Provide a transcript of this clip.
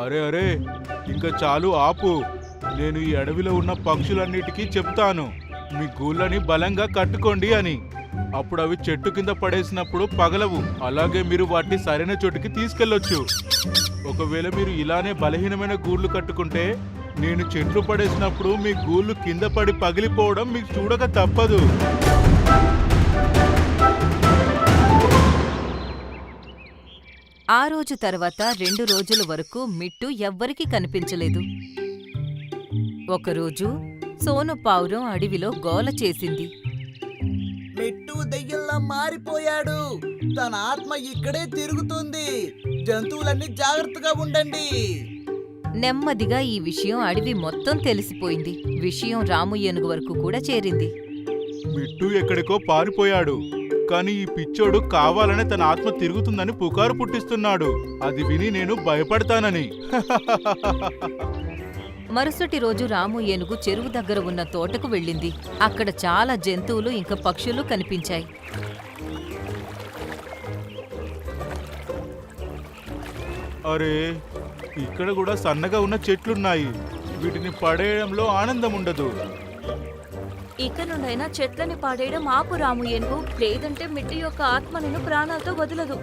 అరే అరే, ఇంకా చాలు ఆపు. నేను ఈ అడవిలో ఉన్న పక్షులన్నిటికీ చెప్తాను, మీ గూళ్ళని బలంగా కట్టుకోండి అని. అప్పుడు అవి చెట్టు కింద పడేసినప్పుడు పగలవు. అలాగే మీరు వాటిని సరైన చోటుకి తీసుకెళ్లొచ్చు. ఒకవేళ మీరు ఇలానే బలహీనమైన గూళ్ళు కట్టుకుంటే నేను చెట్లు పడేసినప్పుడు మీ గూళ్ళు కింద పడి పగిలిపోవడం మీకు చూడక తప్పదు. ఆ రోజు తర్వాత 2 రోజుల వరకు మిట్టు ఎవ్వరికీ కనిపించలేదు. ఒకరోజు సోను పావురం అడవిలో గోల చేసింది. మిట్టు దెయ్యంలా మారిపోయాడు. తన ఆత్మ ఇక్కడే తిరుగుతుంది. జంతువులన్నీ జాగ్రత్తగా ఉండండి. నెమ్మదిగా ఈ విషయం అడవి మొత్తం తెలిసిపోయింది. విషయం రాము ఏనుగు వరకు కూడా చేరింది. మిట్టు ఎక్కడికో పారిపోయాడు, కానీ ఈ పిచ్చోడు కావాలనే తన ఆత్మ తిరుగుతుందని పుకారు పుట్టిస్తున్నాడు. అది విని నేను భయపడతానని. మరుసటి రోజు రాము ఏనుగు చెరువు దగ్గర ఉన్న తోటకు వెళ్ళింది. అక్కడ చాలా జంతువులు ఇంకా పక్షులు కనిపించాయి. అరే, ఇక్కడ కూడా సన్నగా ఉన్న చెట్లున్నాయి. వీటిని పడేయడంలో ఆనందం ఉండదు. ఇక నుండైనా చెట్లని పాడేయడం ఆపు రాము ఏనుగు, లేదంటే మిట్టు యొక్క ఆత్మ నిన్ను ప్రాణాలతో వదలదు.